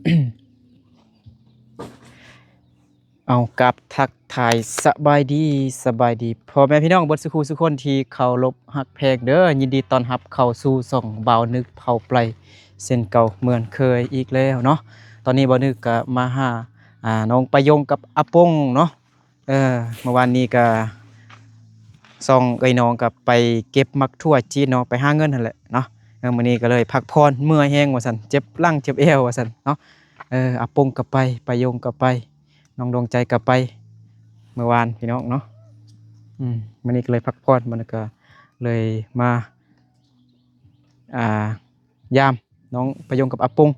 เอากับทักทายสบายดีพ่อแม่พี่น้องเบิดสุขุสุกคนที่เคารพฮักแพงเด้อยินดีต้อนรับเข้าสู่ช่องบ่าวนึกเผาไพรเส้นเก่าเหมือนเคยอีกแล้วเนาะตอนนี้บ่าวนึกก็มาหาน้องประยงกับอาปงเนาะเมื่อวานนี้ก็ส่องน้องก็ไปเก็บมักทั่วจีนเนาะไปหาเงินนั่นแหละเนาะมื้อนี้ก็เลยพักผ่อนเมื่อยแฮงว่าซั่นเจ็บหลังเจ็บเอวว่าซั่นเนาะอาปงก็ไปประยงก็ไปน้องดวงใจก็ไปเมื่อวานพี่น้องเนาะมื้อนี้ก็เลยพักผ่อนมันก็เลยมาอ่ายามน้องประยงกับอาปง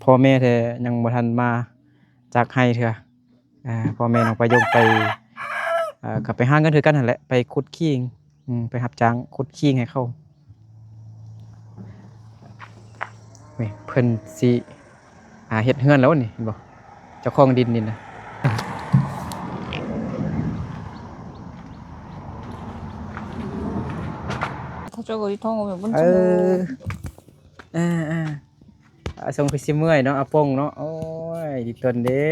พ่อแม่แท้ยังบ่ทันมาจากให้เถื่อพ่อแม่น้องประยงไปก็ไปหาเงินคือกันนั่นแหละไปขุดขี้ไปรับจ้างขุดขี้ให้เขานี่เพิ่นสิเฮ็ดเฮือนแล้วนี่เห็นบ่เจ้าของดินนี่นะ저거 이통하면 뭔 어ส่งคือสิเมื่อยเนาะอาปงเนาะโอ้ยดีตนเด้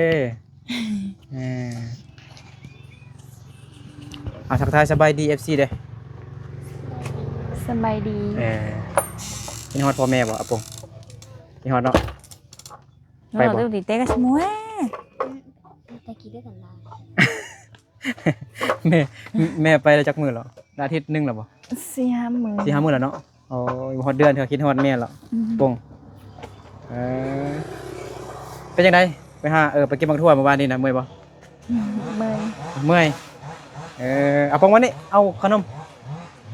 ทักทายสบายดี FC เด้ สบายดี กินฮอดพ่อแม่บ่อาปงกินฮอดเนาะไปบ่ 너도 때가 뭐해?แม่แม่ไปแล้วจักมื้อแล้วอาทิตย์นึงแล้วบ่ 시한물 4-5มื้อแล้วเนาะโอ้ยฮอดเดือนเถอะคิดฮอดแม่แล้วปงเป็นจังไดไปหาไปเก็บมังทั่วเมื่อวานนี้นะเมื่อยบ่ 물 เมื่อยเอาปองวันนี้เอาขนม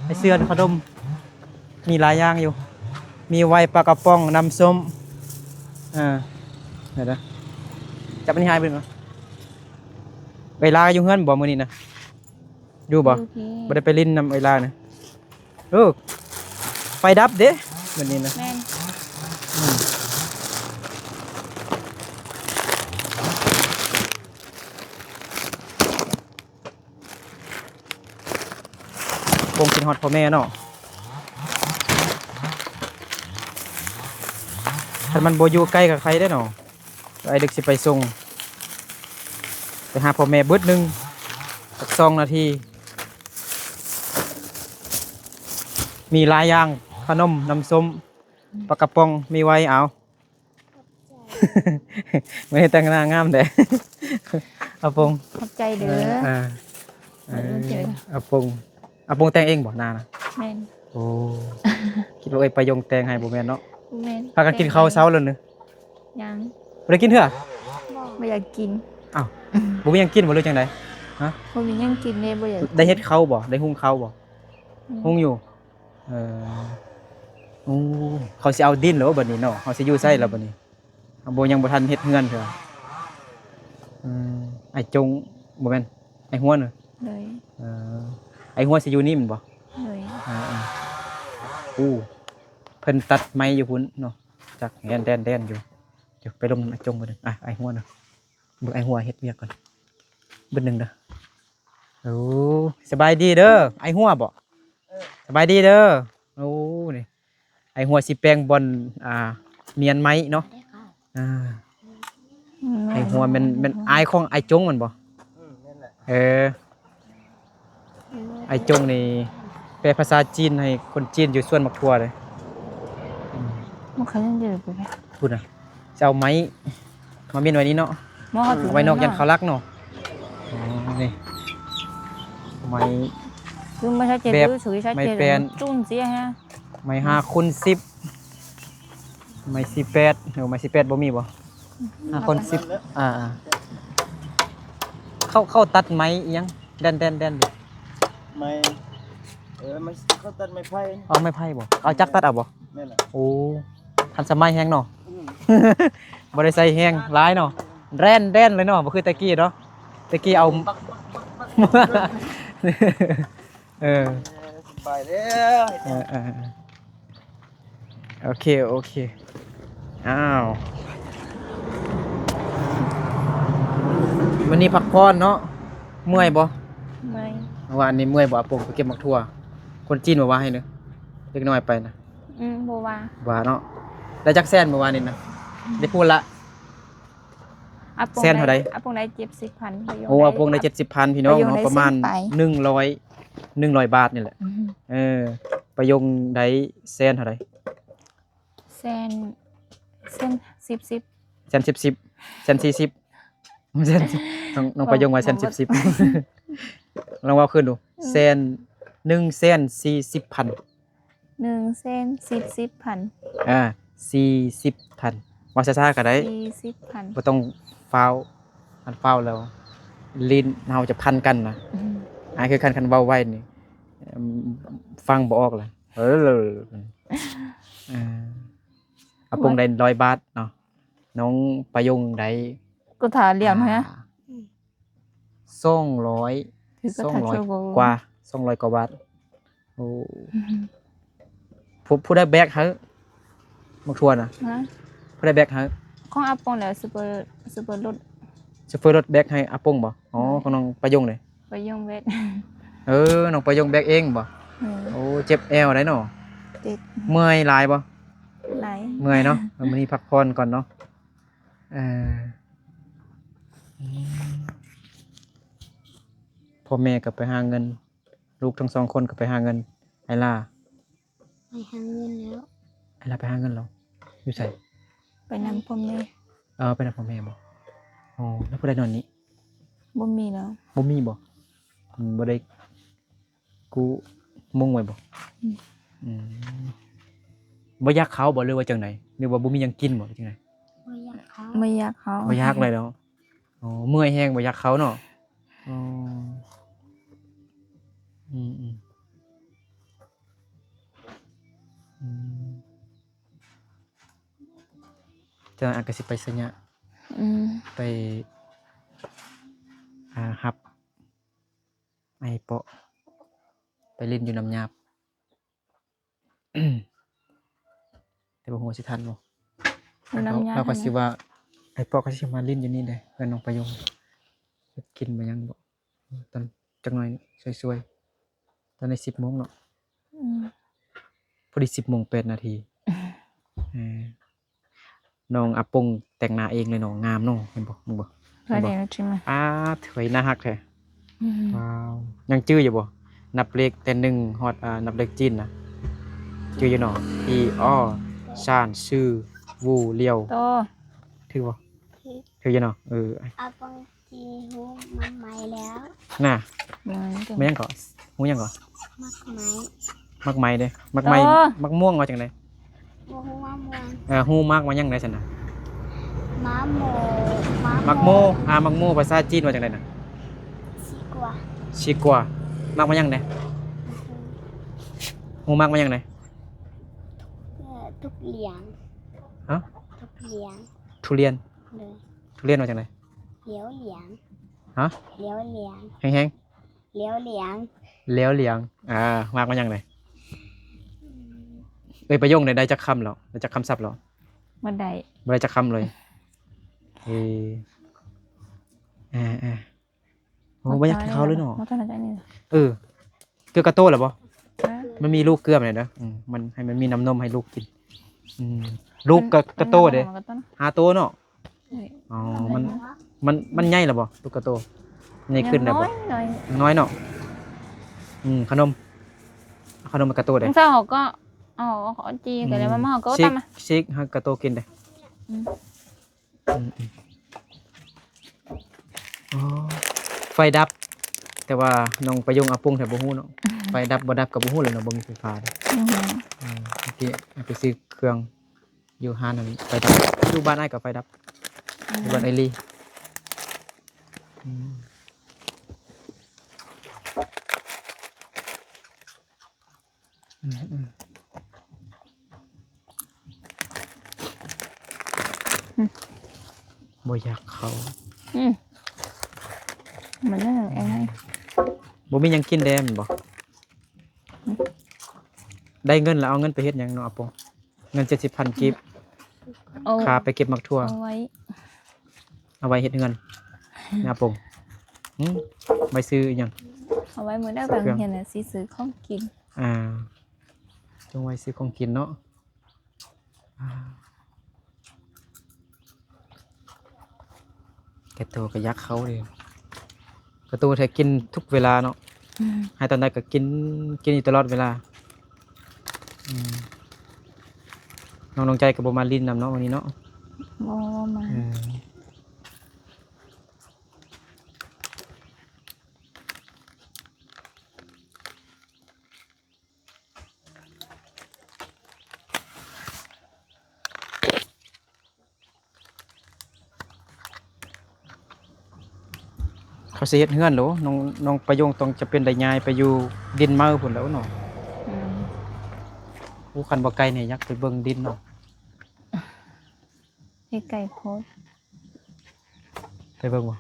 ไอเสื้อขนมมีหลายอย่างอยู่มีไวปลากระป๋องน้ำส้มเดี๋ยวนะจับมันให้หายไปหนึ่งเวลาอยู่เฮือนบ่มื้อนี้นะดูบ่บ่ได้ไปลิ้นนำเวลานะไฟดับเด้มื้อนี้นะ 맨 คงกินฮอดพ่อแม่เนาะถ้ามันบ่อยู่ใกล้กับใครได้เนาะไอ้เด็กสิไปส่งไปหาพ่อแม่เบิดหนึงสัก2 นาทีมีหลายอย่างขนมน้ำส้มปลากระป๋องมีไว้เอา ไม่ได้แต่งหน้างามเด้ อาปง 갑자기 늘 อาปงแต่งเองบ่นานะ 맨 โอ้คิดว่าประยงแต่งให้บ่แม่นเนาะ 맨 พากันกินข้าวเช้าแล้วนึ 양 บ่ได้กินเถอะ ไม่อยากกิน อ้าวบ่มีหยังกินบ่รู้จังได๋ บ่มีหยังกินเลยบ่อยาก ได้เฮ็ดข้าวบ่ได้หุงข้าวบ่หุงอยู่โอ้เขาสิเอาดินแล้วบัดนี้เนาะเขาสิอยู่ไสแล้วบัดนี้บ่ยังบ่ทันเฮ็ดเฮือนเถอะไอ้จงบ่แม่นไอ้หัวเนาะ เลย ไอ้หัวสิอยู่นี่แม่นบ่ เลย เพิ่นตัดไม้อยู่พุ่นเนาะจักแดนอยู่เดี๋ยวไปลงไอ้จงบ่นึงไอ้หัวเนาะเบิ่งไอ้หัวเฮ็ดเวียกก่อนเบิ่งนึงเด้อโอ้สบายดีเด้อไอ้หัวบ่สบายดีเด้อโอ้นี่ไอ้หัวสิแปลงบอนเมียนไม้เนาะไอ้หัวมันอายของไอ้จงมันบ่ไอ้จงนี่แปลภาษาจีนให้คนจีนอยู่ส่วนมักทั่วเลย 뭐 가는 데를 보게 พูดนะจะเอาไม้มาเมียนไว้นี้เนาะ 뭐가 ไว้นอกยันเขารักเนาะนี่ไม้ 그만 살 맵, 때도 저기 살 마이 뺀. 때는 쫀지 해 ไม้5x10ไม้18ไม้18บ่มีบ่5x10เข้าตัดไม้อีหยังแดนอยู่ ไม่มันเขาตัดไม้ไผ่ เอาไม้ไผ่บ่เอาจักรตัดเอาบ่ นั่นแหละ โอ้ทันสมัยแฮงเนาะ บ่ได้ใส่แฮงหลายเนาะแร่นเลยเนาะบ่คือตะกี้เนาะตะกี้เอา สบายแล้ว โอเคอ้าววันนี้พักผ่อนเนาะเมื่อยบ่ ไม่ วันนี้เมื่อยบ่อาปงไปเก็บมักทั่วคนจีนบ่ว่าให้เด้อเล็กน้อยไปนะ โบวา ว่าเนาะได้จักแสนเมื่อวานนี้นะ ได้พูดละ อาปง แสนเท่าใด อาปงได้70,000ประโยค โอ้เอาพวงได้70,000พี่น้อง ประโยค เนาะ ได้ ประมาณ เส้นไป 100 บาทนี่แหละ อืม ประโยงได้แสนเท่าใด แสน10 แสน10แสน40แสนน้องประโยงว่าแสน10ลองเว้าขึ้นดูแสน1แสน40,000 1แสน40,000 40,000ว่าช้าๆก็ได้ 40,000 บ่ต้องฟาวอันฟาวแล้วลิ้นเฮาจะพันกันนะ อืม อันคือคันเว้าไว้นี่ฟังบ่ออกเลยอาปงได้100 บาทเนาะน้องประโยงได้ ก็ถาเหลี่ยมฮะ 200 ถือก็ถาโชว์ กว่า200 กว่าบาทโอ้ผู้ได้แบกเฮามักทัวน่ะ ฮะ ผู้ได้แบกเฮา ของอาปงแล้วซุปเปอร์รถ โชเฟอร์รถแบกให้อาปงบ่อ๋อของน้องประโยงเลย ไปยงเวท น้องประโยงแบกเองบ่ โอ้เจ็บแอวได้เนาะ ติด เมื่อยหลายบ่ ไหล เมื่อยเนาะมื้อนี้พักผ่อนก่อนเนาะพ่อแม่ก็ไปหาเงิน ลูกทั้งสองคนก็ไปหาเงินไอ้ล่า ไปหาเงินแล้ว ไอ้ล่าไปหาเงินแล้วอยู่ไส ไปนำพ่อแม่ ไปนำพ่อแม่บ่อ๋อแล้วผู้ใดนอนนี้ บ่มีแล้ว บ่มีบ่บ่ได้กูมุ่งไว้บ่บ่อยากเขาบ่หรือว่าจังไดหรือว่าบ่มีหยังกินบ่จังได บ่อยากเขา ไม่อยากเขา บ่อยากเลยเนาะอ๋อเมื่อยแฮงบ่อยากเขาเนาะอ๋ออืมอืมจะอากาสิไปซะเนี่ย อืม ไปฮับไอ้เปาะไปเล่นอยู่น้ำยาบ แต่บ่ฮู้ว่าสิทันบ่ น้ำยา เราก็สิว่าไอ้เปาะก็สิมาเล่นอยู่นี่เด้เพิ่นน้องประโยงเฮ็ดกินบ่ยังบ่ตอนจักหน่อยสวยๆตอนนี้ 10:00 นเนาะ อืม พอดี 10:08 นาทีน้องอาปงแต่งหน้าเองเลยเนาะงามเนาะเห็นบ่มึงบ่ พอได้แล้วใช่ไหม ถวยน่าฮักแท้ อืม ว้าวยังจื้ออยู่บ่นับเลขแต่1ฮอดนับเลขจีนน่ะจื้ออยู่เนาะอีอ้อชานชื่อวูเลียว โต ถือบ่ ที่ ถืออยู่เนาะอาปังจีหูมันไหมแล้ว น่ะ เหมือนกัน แม่ยังก่อฮู้ยังก่อ มักไหม มักไหม้เด้มักไหม้ อ๋อ มักม่วงว่าจังได๋ บ่ฮู้ว่าม่วง ฮู้มักว่ายังได๋ซั่นน่ะ ม้าโม มักโมมักโมภาษาจีนว่าจังได๋น่ะ สีกว่า ชิกว่ามักว่ายังได๋ฮู้มักว่ายังได๋ ทุกเหลียง ฮะ ทุกเหลียง ทุเรียน เลย ทุเรียนว่าจังได๋ เหลียวเหลียง ฮะ เหลียวเหลียง แห้ง เหลียวเหลียง ๆแล้วเหลียงมักว่ายังได๋ประโยคได้จักคำแล้วได้จักคำศัพท์แล้ว บ่ได้ บ่ได้จักคำเลยโอ้บ่อยากกินข้าวเลยเนาะ บ่ทันได้นี่ เกลือกระโต้เหรอบ่ ฮะ มันมีลูกเกลือมันเด้อมันให้มันมีน้ำนมให้ลูกกินลูกกระโต้เด้ มันก็ต้อง 5ตัวเนาะ เอ้ย อ๋อมันใหญ่เหรอบ่ลูกกระโต้ใหญ่ขึ้นแล้วบ่ น้อย น้อยเนาะขนมมันกระโต้ ๆ เด้ มันเช้าเขาก็เอาขอจีกันแล้วมาเขาก็ตามมา ซิกให้กระโต้กินเด้ อืม อ๋อไฟดับ แต่ว่าน้องประยงอาปุงแถวบ่ฮู้เนาะไฟดับบ่ดับก็บ่ฮู้เลยเนาะบ่มีไฟฟ้าเด้ อือหือ เมื่อกี้ไปซื้อเครื่องอยู่ห้างนั่นไฟดับอยู่บ้านอ้ายก็ไฟดับอยู่บ้านไอรีบ่อยากเขา อืมมันนั่นเองไง บ่มีหยังกินแดมนบ่ได้เงินแล้วเอาเงินไปเฮ็ดหยังเนาะอาปงเงิน 70,000 กีบ เอา ค่าไปเก็บมักทั่ว เอาไว้ เอาไว้เฮ็ดเงินนะอาปงไปซื้ออีหยัง เอาไว้มื้อได้บางเห็นน่ะสิซื้อของกิน จงไว้ซื้อของกินเนาะ แกโตก็ยักเขาเลยกระตูแท้กินทุกเวลาเนาะให้ตอนใดก็กินอยู่ตลอดเวลาอืมน้องใจกับโบมาลินนำเนาะวันนี้เนาะ บ่มา เขาสิเฮ็ดเฮือนโหลน้องประโยงต้องจะเป็นได้ย้ายไปอยู่ดินเมาพุ่นแล้วเนาะ อืม ผู้คันบ่ไกลเนี่ยอยากไปเบิ่งดินเนาะ ที่ไก่โพด ไปเบิ่งบ่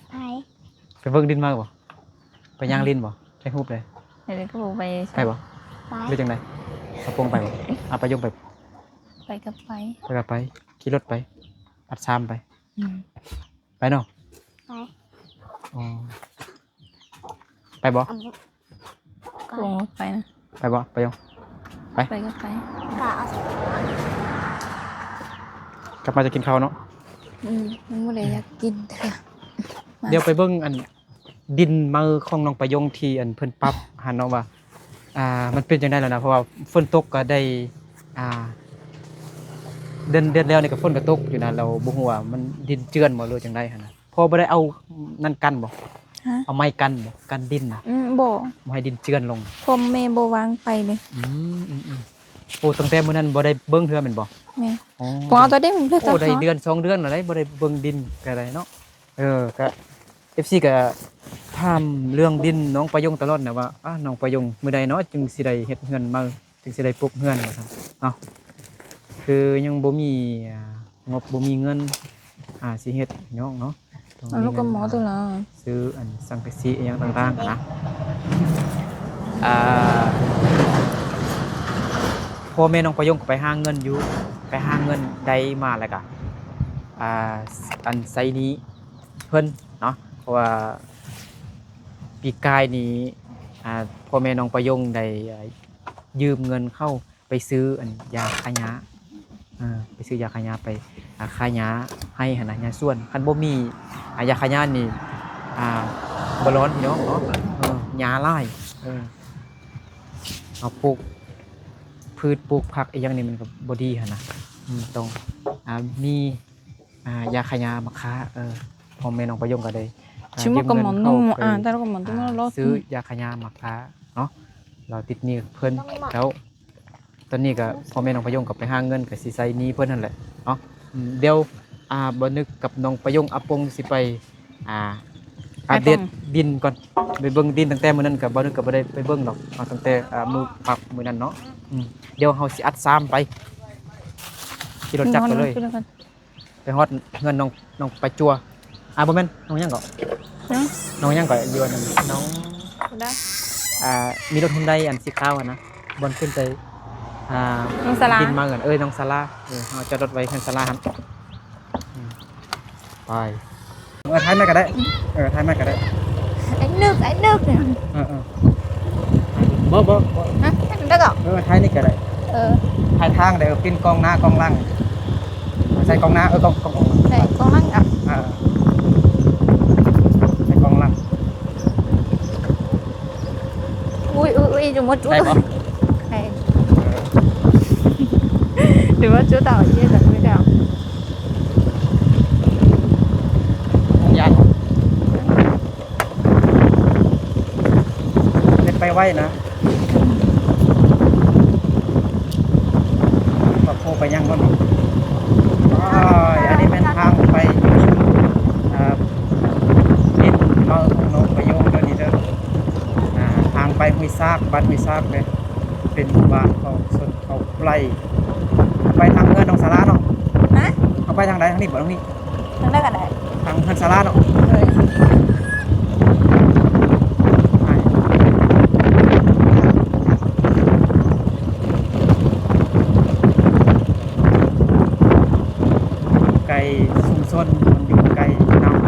ไป ไปเบิ่งดินมาบ่ไปย่างลินบ่ไปฮูบเลย เดี๋ยวก็บอกไป ไปบ่ ไป หรือจังไดเอาปงไปบ่เอาประโยงไป ไปกับไป ไปกับไปขี่รถไปอัดซามไป อืม ไปเนาะ ไป อ๋อไปบ่ เอา ลงรถไปนะ ไปบ่ประโยง ไปกับไป ก็เอา กลับมาจะกินข้าวเนาะ มันบ่ได้อยากกินเถอะ เดี๋ยวไปเบิ่งอันดินมือของน้องประโยงที่อันเพิ่นปรับหันเนาะว่ามันเป็นจังได๋แล้วนะเพราะว่าฝนตกก็ได้เดือนแล้วนี่ก็ฝนก็ตกอยู่นะเราบ่ฮู้ว่ามันดินเจือนบ่หรือจังได๋หั่นน่ะพอบ่ได้เอานั่นกันบ่ ฮะ เอาไม้กันบ่กันดินน่ะ บ่ บ่ให้ดินเจือนลง ผมแม่บ่วางไปเลย โอ้ตั้งแต่มื้อนั้นบ่ได้เบิ่งเทื่อแม่นบ่ แม่ อ๋อ ผมเอาตัวเด้งเลือก โอ้ ตัว ได้ เขา เดือน2เดือนแล้วได้บ่ได้เบิ่งดินก็ได้เนาะก็ FC ก็ถามเรื่องดินน้องประยงตลอดนะว่าน้องประยงมื้อใดเนาะจึงสิได้เฮ็ดเฮือนมาจึงสิได้ปลูกเฮือนว่าซั่นเนาะคือยังบ่มีงบบ่มีเงินสิเฮ็ดน้องเนาะต้อง เอาลูกกับหมอตัวละ ซื้ออันสังกะสีอหยังต่างๆนะพ่อแม่น้องประยงก็ไปหาเงินอยู่ไปหาเงินได้มาแล้วก็อันไสนี้เพิ่นเนาะเพราะว่าปีกายนี้พ่อแม่น้องประยงได้ยืมเงินเข้าไปซื้ออันยาคายาไปซื้อยาคายาไปคายาให้หั่นน่ะยาส่วนคันบ่มียาคายานี่บ่ร้อนพี่น้องเนาะยาหลายเอาปลูกพืชปลูกผักอีหยังนี่มันก็บ่ดีหั่นน่ะต้องมียาคายามาค้าพ่อแม่น้องประยงก็ได้ ชิมกับหมอนุ่มแต่เรากับหมอนุ่มเรา ซื้อยาขยามาค้าเนาะเราติดหนี้เพิ่นแล้วตอนนี้ก็พ่อแม่น้องประยงกับไปหาเงินกับสิใช้หนี้เพิ่นนั่นแหละเนาะเดี๋ยวบ่นึกกับน้องประยงอาปงสิไปอัปเดตดินก่อนไปเบิ่งดินตั้งแต่มื้อนั้นก็บ่นึกก็บ่ได้ไปเบิ่งดอกเอาตั้งแต่มื้อปรับมื้อนั้นเนาะเดี๋ยวเฮาสิอัดซ้ำไปขี่รถจักรไปเลยไปฮอดเงินน้องไปจัวบ่แม่นน้องหยังก็น้องยังก็อยู่นั่นน้องมีรถฮุนไดอันสีขาวนะบนขึ้นไปน้องสลา ดินมาเงินน้องซาร่าเราจะรถไว้ข้างซาร่าครับไปท้ายแม่ก็ได้ท้ายแม่ก็ได้ anh nước nè บ่ hả anh nước à ท้ายนี่ก็ได้ท้ายทางเดี๋ยวปิ้นกองหน้ากองหลังใส่กองหน้ากอง đây con lăng à ใส่กองหลัง ui đừng có chú ได้ปะ này đừng có chú tao chia sẻ với tao ยานเป็นไปไว้นะปะโพไปยังก่อนอันนี้เป็นทางไปดินเมาของน้องประโยงเด้อนี่เด้อทางไปห้วยซากบ้านห้วยซากเลยเป็นบ้านเขาสนเขาไร่ไปทางเงินน้องสาราเนาะ hả เอาไปทางใดทางนี้บ่ทางนี้ thằng đất à đây ทางเงินสาราเนาะ rồi ไก่ชุมชนมันอยู่ไกลน้ำ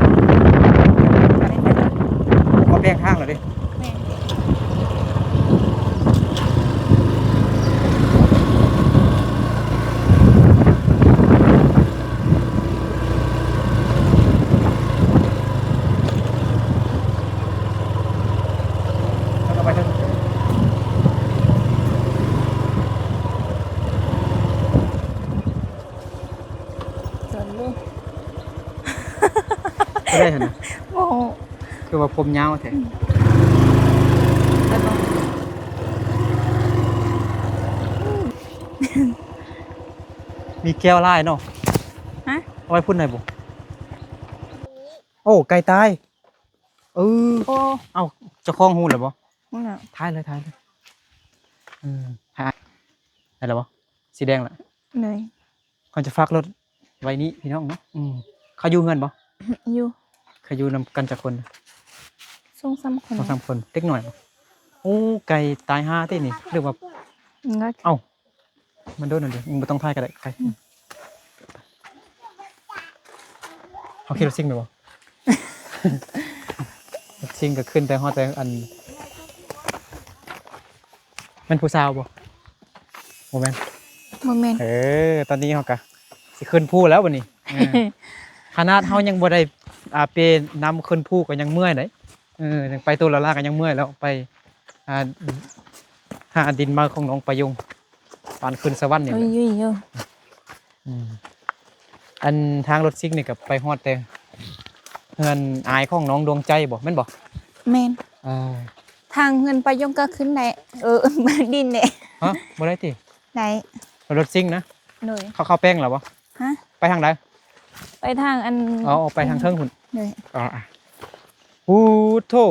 เขาแบ่งทางเหรอดิ nè เ หั่นน่ะ โอ้ คือว่าผมยาวแท้ ไปบ่ มีแก้วลายเนาะ ฮะ เอาไว้พุ่นไหนบ่โอ้ไก่ตายเออ โอ้ เอ้าเจ้าของฮู้แล้วบ่ นั่นน่ะ ถ่ายเลยถ่ายได้แล้วบ่สีแดงล่ะ เหนื่อย เขาจะฝากรถไว้นี้พี่น้องเนาะเขาอยู่เงินบ่ อยู่ เขาอยู่นำกันจักคน ส่งซ้ำคน 2-3คนเล็กหน่อยบ่โอ้ไก่ตายห่าตินี่หรือว่า งัด เอ้ามันโดนนั่นเด้มึงบ่ต้องถ่ายก็ได้ไก่เอาขี่รถซิ่งไปบ่ รถซิ่งก็ขึ้นแต่ฮอดแต่อันมันผู้สาวบ่บ่แม่น บ่แม่น ตอนนี้เขาก็สิขึ้นภูแล้ววันนี้ ขนาดเขายังบ่ได้ไปนำขึ้นภูก็ยังเมื่อยเลยยังไปตัวละลาก็ยังเมื่อยแล้วไปอ่าหาดินมาของน้องประยุงปานขึ้นสวรรค์นี่ โอ้ แห ย ละ อยู่ อันทางรถซิ่งนี่ก็ไปฮอดแต่เงินอายของน้องดวงใจบ่แม่นบ่ แม่น อ่า ทางเงินไปยงก็ขึ้นได้มาดินได้ ฮะบ่ได้ติ ได้ รถซิ่งนะ หน่อย เขาเข้าแป้งแล้วบ่ ฮะ ไปทางใด ไปทางอัน อ๋อไปทางเทิงพุ่น หน่อย อ๋ออู้โธ่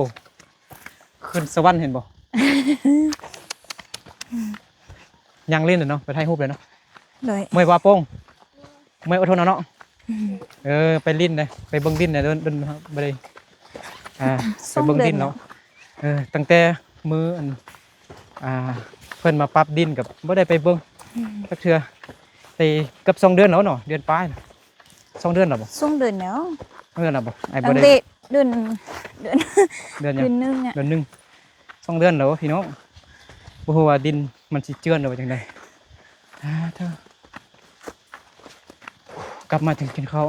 ขึ้นสวรรค์เห็นบ่ ยังเล่นเลยเนาะไปถ่ายรูปเลยเนาะ หน่อย เมื่อยว่าโป้งเมื่อยอดทนเอาเนาะไปลิ้นเลยไปเบิ่งลิ้นเลยเดินบ่ได้ไปเบิ่งลิ้นแล้วตั้งแต่มืออันเพิ่นมาปรับดินกับบ่ได้ไปเบิ่งสักเทื่อไปกับ2เดือนแล้วเนาะเดือนปลาย2เดือนแล้วบ่ ส่งเดือนแล้ว เดือนแล้วบ่ไอ้บ่ ตั้ง ได้ แต่เดือน เดือนหยัง เดือนนึงอ่ะ เดือนหนึง2เดือนแล้วพี่น้องบ่ฮู้ว่าดินมันสิเจือนหรือว่าจังได๋เธอกลับมาถึงกินข้าว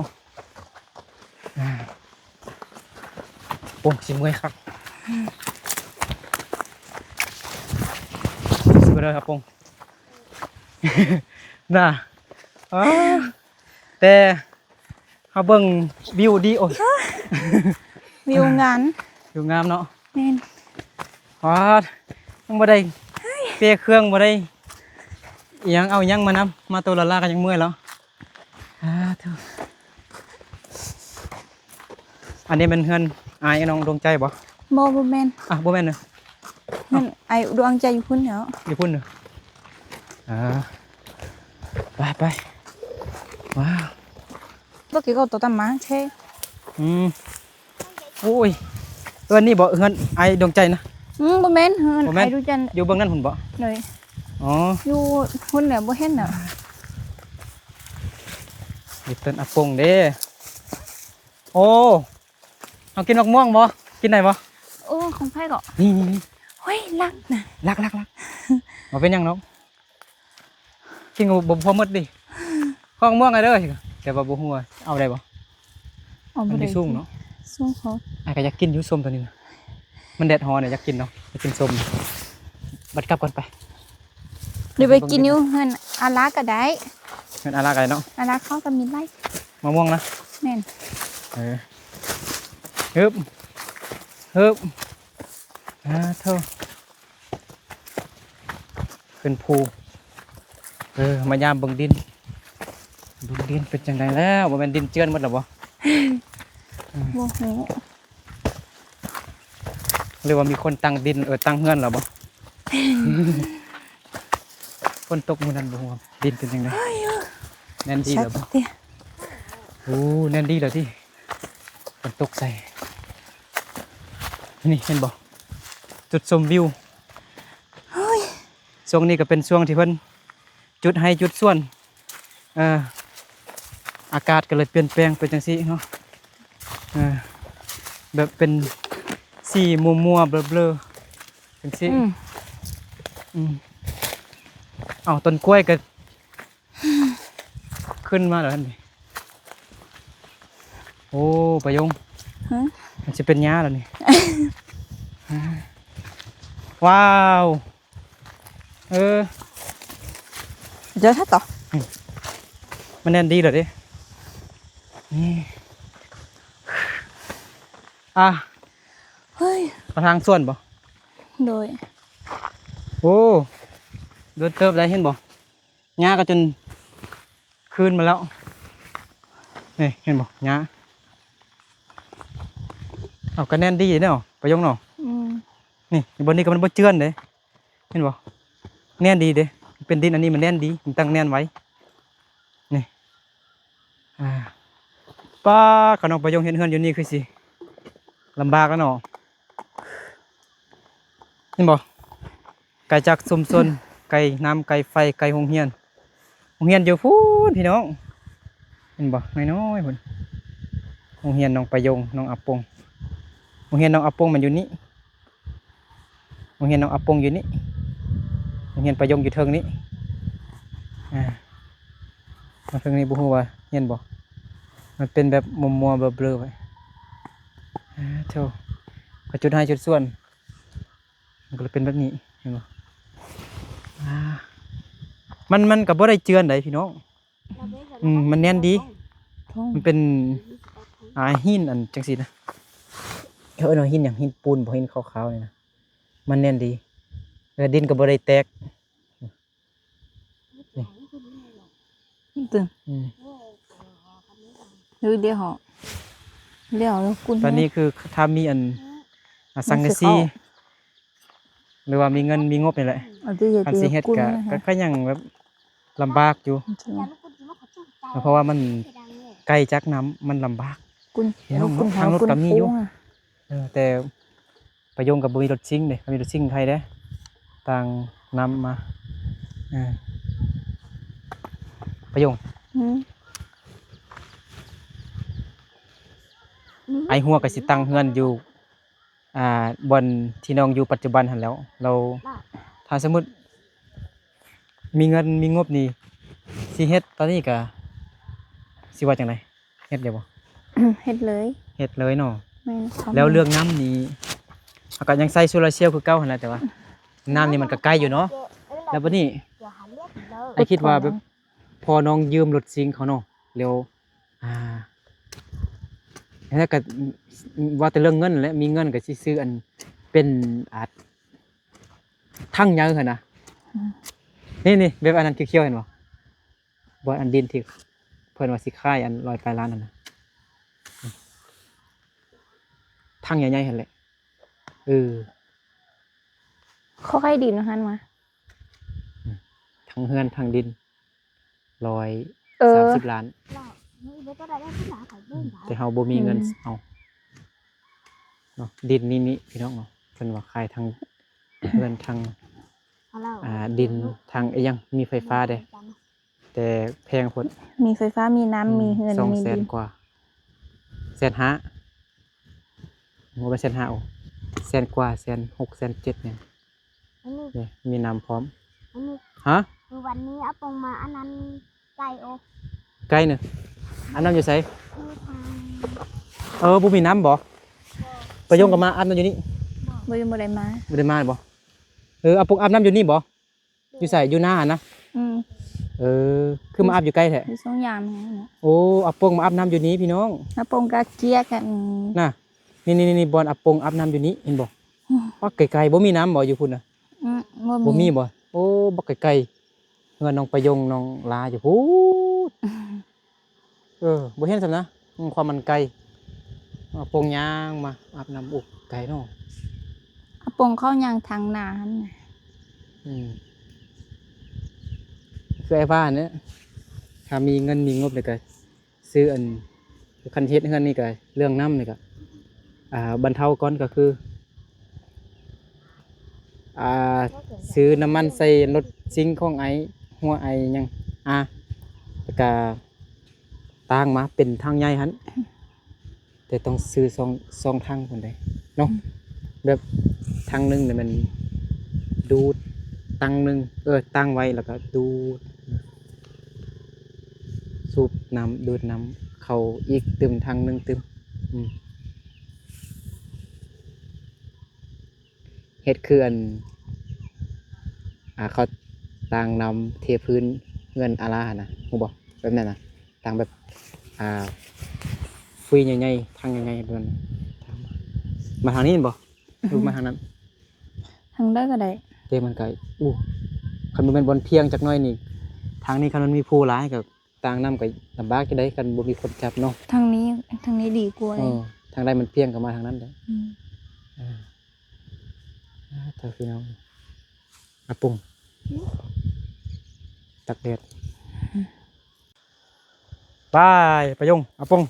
โป่งสิเมื่อยครับสิบ่ได้ครับโป่ง น่ะแต่เฮาเบิ่งวิวดีโอ้ย วิวงาน วิวงามเนาะ แม่น ยังบ่ได้เปเครื่องบ่ได้อิหยังเอาอิหยังมานำมาตัวละลาก็ยังเมื่อยแล้วเธออันนี้เป็นเฮือนอายน้องดวงใจบ่ บ่แม่น บ่แม่นเด้อ นั่นไอ้ดวงใจอยู่พุ่นแล้ว อยู่พุ่นเด้อไปว้าว บ่กี่ก็ตัวตามมาใช่ โอ้ยเฮือนนี่บ่เฮือนอายดวงใจนะ บ่แม่นเฮือน บ่แม่น ไอ้ดูจัน อยู่เบิ่งนั่นพุ่นบ่ หน่อย อ๋อ อยู่พุ่นแล้วบ่เห็นน่ะ อยู่ต้นอะปงเด้โอ้เอากินมะม่วงบ่กินได้บ่ โอ้ของไผก็ นี่ เฮ้ยรักน่ะ ลักบ่เป็นหยังน้องกินบ่พอหมดดิข้องม่วงไงเด้อแต่ว่าบ่ฮู้ว่าเอาได้บ่ เอา มั บ่ น ได้ สิสูงเนาะ สูงเขา อ้ายก็อยากกินอยู่ส้มตัวนี้นะมันแดดฮ้อนเนี่ยอยากกินเนาะอยากกินส้มบัดกลับก่อนไป เดี๋ยวไปกินอยู่เฮือนอาลาก็ได้ เงินอะไรกันเนาะ อาลาเขาก็มีไร่ มะม่วงนะ แม่น ฮึบเท่าขึ้นภูมายามเบิ่งดินเป็นจังไดแล้วบ่แม่นดินเจือนหมดแล้วบ่ บ่ฮู้ หรือว่ามีคนตั้งดินตั้งเฮือนแล้วบ่ ฝนตกมื้อนั้นบ่ฮู้ว่าดินเป็นจังไดแน่นดี ชัด แล้วบ่ เตี้ย โอ้แน่นดีแล้วที่ฝนตกใส่นี่เห็นบ่จุดชมวิว เฮ้ย ช่วงนี้ก็เป็นช่วงที่เพิ่นจุดให้จุดส่วนอากาศก็เลยเปลี่ยนแปลงเป็นจังซี่เนาะแบบเป็นสีมัวๆเบลอๆจังซี่เอาต้นกล้วยก็ขึ้นมาแล้วนี่โอ้ประยง ฮะ มันจะเป็นหญ้าแล้วนี่ ว้าวเดี๋ยวถ้าต่อ มันแน่นดีเลยดินี่ เฮ้ย มาทางส่วนบ่ โดย โอ้เดินเติบได้เห็นบ่หญ้าก็จนคืนมาแล้วนี่เห็นบ่หญ้าเอาก็แน่นดีเนาะประยงเนาะ อืม นี่บนนี้ก็มันบ่เจือนเด้เห็นบ่แน่นดีเด้เป็นดินอันนี้มันแน่นดีมันตั้งแน่นไว้นี่ป้าขนมประยงเห็นเฮือนอยู่นี่คือสิลำบากแล้วเนาะเห็นบ่ไก่จากชุมชนไก่น้ำไก่ไฟไก่โรงเรียนอยู่พูนพี่น้องเห็นบ่น้อยๆพุ่นโรงเรียนน้องประยงน้องอาปงโรงเรียนน้องอาปงมันอยู่นี่โรงเรียนน้องอาปงอยู่นี่โรงเรียนประยงอยู่เทิงนี้มาเทิงนี้บ่ฮู้ว่าเห็นบ่มันเป็นแบบมัวๆเบลอๆไว้เท่าก็จุดให้จุดส่วนมันก็เลยเป็นแบบนี้เห็นบ่มันก็บ่ได้เจือนไดพี่น้องมันแน่นดี ท้อง มันเป็นหินอันจังซี่นะเนาะหินหยังหินปูนบ่หินขาวๆนี่นะมันแน่นดีดินก็บ่ได้แตก ตึง อืม ดูเดี๋ยวเหรอเดี๋ยวแล้วคุณ ตอนนี้คือถ้ามีสังกะสีหรือว่ามีเงินมีงบนี่แหละ เอาที่จะ คัน เจ สิ อ เฮ็ด คุณ ก็ นะคะ ก็ยังแบบลำบากอยู่ เพราะว่ามันใกล้จักน้ำมันลำบาก คุณ เดี๋ยว คุณ ทางรถก็มีอยู่ คุณปูะ แต่ประโยงกับบ่มีรถซิ่งเด้มีรถซิ่งไทยเด้ต่างนำมาประโยง อืม ไอหัวก็สิตั้งเฮือนอยู่บอนที่น้องอยู่ปัจจุบันหั่นแหล้ว เราถ้าสมมุติมีเงินมีงบนี่สิเฮ็ดตอนนี้ก็สิว่าจังไดเฮ็ดได้บ่ เฮ็ดเลย เฮ็ดเลยเนาะ แม่นทำ แล้วเรื่องน้ำนี่เขาก็ยังใส่โซลาร์เซลล์คือเก่าหั่นแหละแต่ว่าน้ำนี่มันก็ใกล้อยู่เนาะแล้วบัดนี้ไอคิดว่าแบบพอน้องยืมรถซิงเขาเนาะแล้วแล้วก็ว่าแต่เรื่องเงินแหละมีเงินก็สิซื้ออันเป็นทั้งยาวหั่นน่ะนี่แบบอันนั้นเขียวๆเห็นบ่บ่อันดินที่เพิ่นว่าสิขายอัน100ปลายล้านนั่นน่ะทั้งใหญ่ๆหั่นแหละเขาให้ดินนะคะมา ทั้งเฮือนทั้งดิน130 ล้านแต่เฮาบ่มีเงินเอาเนาะดินนี่พี่น้องเนาะเพิ่นว่าขายทั้งเฮือนทั้งดินทั้งอีหยังมีไฟฟ้าเด้แต่แพงโพด มีไฟฟ้ามีน้ำมีเงินมีดิน 200,000 กว่า150,000บ่ว่า150,000โอ้100,000 กว่า106,000 107,000เนี่ยนี่มีน้ำพร้อมฮะ วันนี้อาปงมาอันนั้นไก่โอ ไกลเนอะอันน้ำอยู่ไส คือทาง บ่มีน้ำบ่ประโยงกับมาอาบน้ำอยู่นี่ บ่ได้บ่ได้มา บ่ได้มาบ่อาปุกอาบน้ำอยู่นี่บ่อยู่ไสอยู่หน้าหั่นนะ อืม คือมาอาบอยู่ใกล้แท้ มีสองอย่างนะ โอ้อาปงมาอาบน้ำอยู่นี้พี่น้อง แล้วปงกาเกียกัน น่ะนี่บอนอาปงอาบน้ำอยู่นี้เห็นบ่ว่าไกลๆบ่มีน้ำบ่อยู่พุ่นน่ะ บ่มีบ่โอ้บ่ไกลๆเฮือนน้องประยงน้องลาอยู่พูดบ่เห็นซั่นนะความมันไกลอาปงย่างมาอาบน้ำอุกไกลเนาะ เอาปงเข้ายังทางนาหั่นน่ะ คือไอ้บ้านเนี่ยถ้ามีเงินมีงบเลยก็ซื้ออันคันเฮ็ดเฮือนนี่ก็เรื่องน้ำนี่ก็บรรเทาก่อนก็คือซื้อน้ำมันใส่รถซิงค์ของหัวหยังแล้วก็ตั้งมาเป็นทางใหญ่หั่นแต่ต้องซื้อสองทางพุ่นเด้เนาะแบบทางหนึงเนี่ยมันดูดตั้งหนึงตั้งไว้แล้วก็ดูดสูบน้ำดูดน้ำเข้าอีกตึมทางหนึงตึมเฮ็ดคืออันเขาต่างนำเทพื้นเงินอารานะฮู้บ่แบบนั้นน่ะต่างแบบคุยใหญ่ๆทางใหญ่ๆแบบนั้น มาทางนี้บ่ลูกมาทางนั้น ทางได้ก็ได้ เตมันไกลอู้คันบ่แม่นบนเพียงจักหน่อยนี่ทางนี้คันมันมีผู้หลายก็ต่างนำก็ลำบากจังได๋คันบ่มีคนจับเนาะ ทางนี้ดีกว่าเลย ทางใดมันเพียงก็มาทางนั้นเด้อ อืม เธอพี่น้องอาปุ้งตักแดดไปยงอาปุ้ง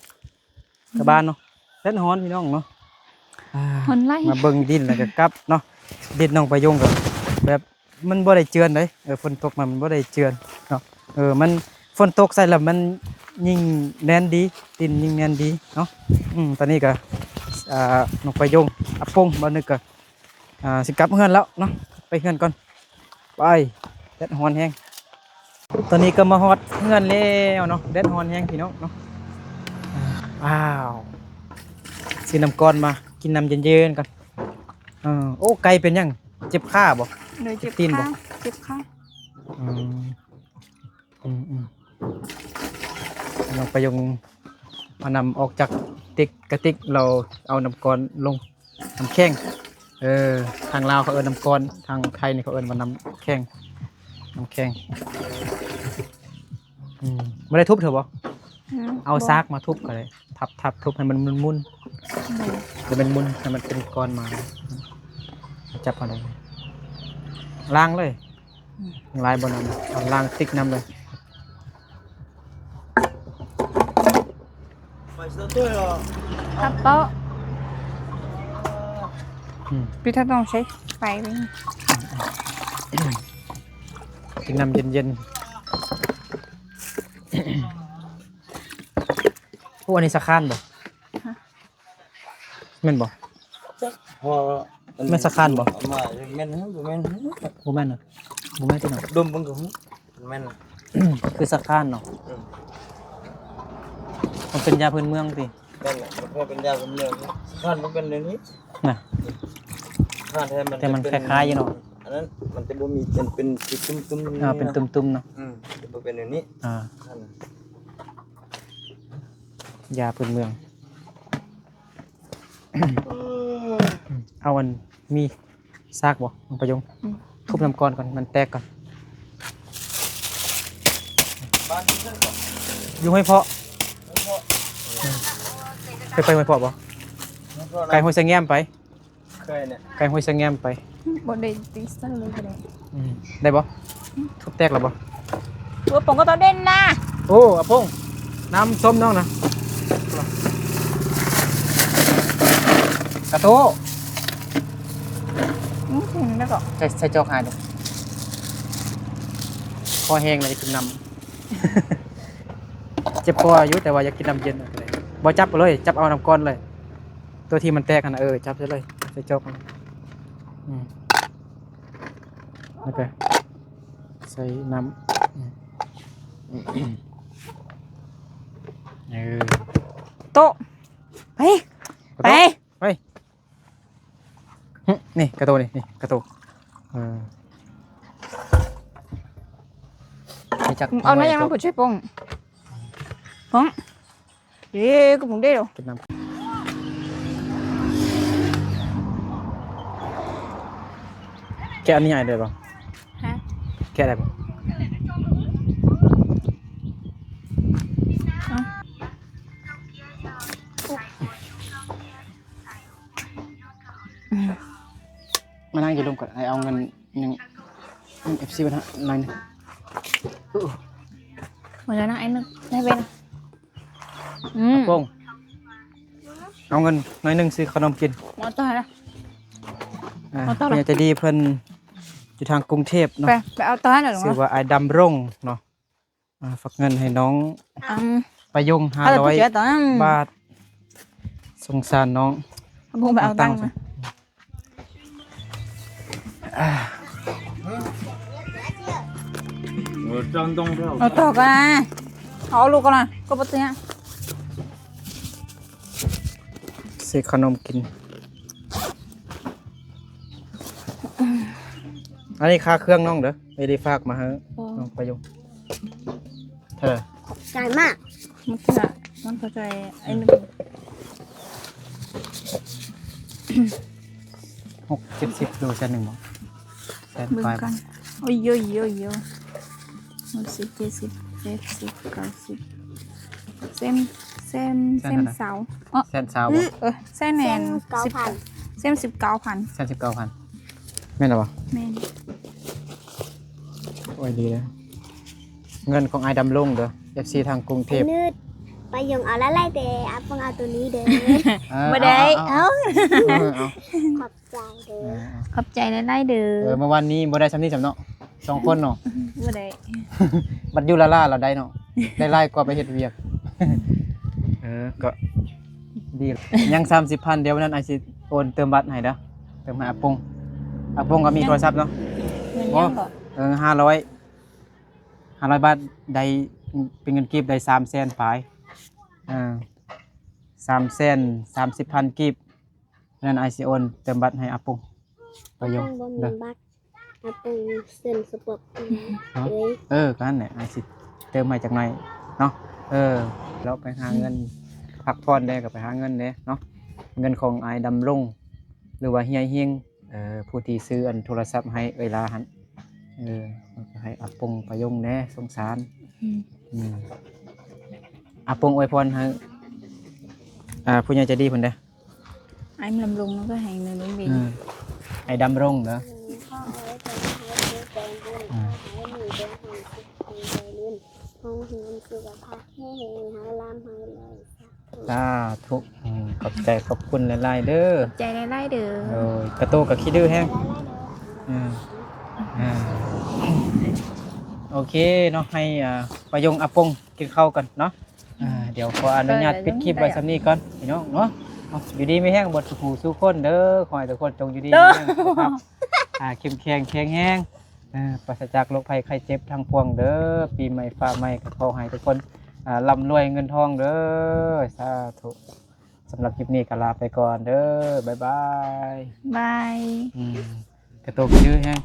กลับบ้านเนาะเล่นฮ้อนพี่น้องเนาะ คนไล่ มาเบิ่งดินแล้วก็กลับเนาะดินน้องไปยงก็แบบมันบ่ได้เจือนเลยฝนตกมามันบ่ได้เจือนเนาะมันฝนตกใส่แล้วมันยิ่งแน่นดีดินยิ่งแน่นดีเนาะตอนนี้ก็น้องไปยงอาปุ้งบ่นึกก็สิกลับเฮือนแล้วเนาะไปเฮือนก่อนไปแดดฮ้อนแฮงตอนนี้ก็มาฮอดเฮือนแล้วเนาะแดดฮ้อนแฮงพี่น้องเนาะว้าวซื้อน้ำก้อนมากินน้ำเย็นๆกันโอ้ไก่เป็นยังเจ็บขาบ่ โดยเจ็บ ตีนบ่ ขาเจ็บขา ลงไปยงมานำออกจากกระติกเราเอาน้ำก้อนลงน้ำแข้งทางลาวเขาเอิ้นน้ำก้อนทางไทยนี่เขาเอิ้นว่าน้ำแข้งไม่ได้ทุบเถอะบ่เอาซากมาทุบก็เลยทับทุบให้มันมุนๆเดี๋ยวมันมุนให้มันเป็นก้อนมาจับเอาเลยล้างเลยล้างบนน้ำเอาล้างติ๊กน้ำเลย ไปเสื้อตัวเหรอ ครับโต๊ะพี่ถ้าต้องใช้ไฟไหม กินน้ำเย็นพวกอันนี้สะข้านบ่แม่นบ่ พอ แม่นสะข้านบ่ มาแม่นบ่แม่น บ่แม่นเหรอบ่แม่นที่ไหน ดมเบิ่งก็แม่น คือสะข้านเนาะมันเป็นยาพื้นเมืองสิ แม่นมันก็เป็นยาเป็นเรื่องท่านมันเป็นเรื่องนี้ น่ะ ท่านแท้มัน แต่มันคล้ายๆอยู่เนาะ อันนั้นมันจะบ่มีเป็นตุ้มๆ เป็นตุ่มๆเนาะ จะบ่เป็นอย่างนี้ ท่าน ยาพื้นเมือง เอาอันมีซากบ่ลงไปยงทุบน้ำก้อนก่อนมันแตกก่อน บ้านนี้เพิ่นก็ อยู่ให้เพาะเคยไปห้วยเพาะบ่ไก่ห้วยสะแงมไป เคยเนี่ย ไก่ห้วยสะแงมไป บนเดนติสเลยก็ได้ ได้บ่ทุบแตกแล้วบ่ ตัวปงก็ต้องเด่นนะ โอ้อาพงน้ำส้มน้องนะกระโต เห็นแล้วก็ ใส่จอกหายดูคอแห้งเลยกินน้ำ เจ็บคออยู่แต่ว่าอยากกินน้ำเย็นอะไรบ่จับเลยจับเอาน้ำก้อนเลย ตัวที่มันแตกกันนะจับใส่เลยใส่จอกเลยโอเคใส่น้ำโต๊ะไปไป ไปนี่กระโตนี่กระโตเอาหน้ายังมาปุ๋ยช่วยปงเดี๋ยวก็ผมได้หรอ กินน้ำแกะอันนี้ใหญ่เลยป่ะ ฮะ แกะได้ป่ะมานั่งอยู่ร่วมกันให้เอาเงินยังFC ไปนะหน่อยนึง หมดแล้วนะไอ้นึกได้เป็น โป้งเอาเงินหน่อยนึงซื้อขนมกิน หมดตัวแล้ว เพิ่นอยากจะดีเพิ่นอยู่ทางกรุงเทพเนาะ ไปเอาตัวหน่อยหรอ ชื่อว่าไอ้ดำรงเนาะฝากเงินให้น้องประยง500 บาทสงสารน้อง พงไปเอาตังค์มา จังต้องเท่า เอาต่อกันเอาลูกกันนะก็ปะเตี้ย ซื้อขนมกินอันนี้ค่าเครื่องน้องเด้อไม่ได้ฝากมาให้น้องประยงเธอ จ่ายมาก มันเข้าใจไอ้นึก 60-70 โลแสนหนึ่งบ่แสน เบิ่ง ปลาย กันโอ้ยโยโยโย60 70 80 90เส้นเสาอ๋อ แสนสาวบ่ เส้นแหน เส้ น น9,000 เส้น19,000 แสน19,000แม่นบ่ แม่น โอ้ยดีเลยเงินของไอ้ดำลงเด้อ FC ทางกรุงเทพ นืดไปยงเอาละไล่แต่อาปงเอาตัวนี้เด้อ บ่ได้ เอา ขอบใจเด้อ ขอบใจหลายๆเด้อ เมื่อวานนี้บ่ได้ซำนี้ซำเนาะ2คนเนาะ บ่ได้ บัดอยู่ละล่าเราได้เนาะ ได้ไล่กว่าไปเฮ็ดเวียก ก็ดียัง 30,000 เดี๋ยววันนั้นไอ้สิโอนเติมบัตรให้เด้อเติมให้อาปงก็มีโทรศัพท์เนาะ เงินยังบ่ 500บาทได้เป็นเงินกีบได้300,000ปลาย330,000กีบนั่นไอซีโอนเติมบัตรให้อาปงไป อา โย ป ง งบ่มี เด้อ บัตรอาปงเซ็นสปอร์ตเอ้ย ก็นั่นแหละไอซีเติมให้จากไหนเนาะแล้วไปหาเงินพักผ่อนได้ก็ไปหาเงินเด้เนาะเงินของไอ้ดำรงหรือว่าเฮียเฮงผู้ที่ซื้ออันโทรศัพท์ให้เวลาหันก็ให้อาปงไปโยงแน่สงสารอาปงอวยพรให้ผู้ใหญ่ใจดีเพิ่นเด้อ ไอ้มันลำลงมันก็แหงเนินนุ่มบิน ไอ้ดำรงเด้อ พ่อเอ้ยแต่ให้เดินบุญให้มีเดินทางสุขมีเดินลื่นห้องเฮียนสุขภาพให้เฮงหาลามหาเลย สาธุขอบใจขอบคุณหลายๆเด้อ ใจหลายๆเด้อ โอ้ยกระโตกกะขี้ดื้อแฮงโอเคเนาะให้ประยงอาปงกินข้าวกันเนาะเดี๋ยวขออนุญาตปิดคลิปไว้สำนี้ก่อนพี่น้องเนาะอยู่ดีไม่แห้งบทสุขหูสู้คนเด้อขอให้ทุกคนจงอยู่ดีไม่แห้งสุขภาพเข้มแข็งแข็งแรงปราศจากโรคภัยไข้เจ็บทางพวงเด้อปีใหม่ฟ้าใหม่ก็ขอให้ทุกคนร่ำรวยเงินทองเด้อสาธุสำหรับคลิปนี้ก็ลาไปก่อนเด้อบ๊ายบาย บาย กระโตกขี้ดื้อแฮง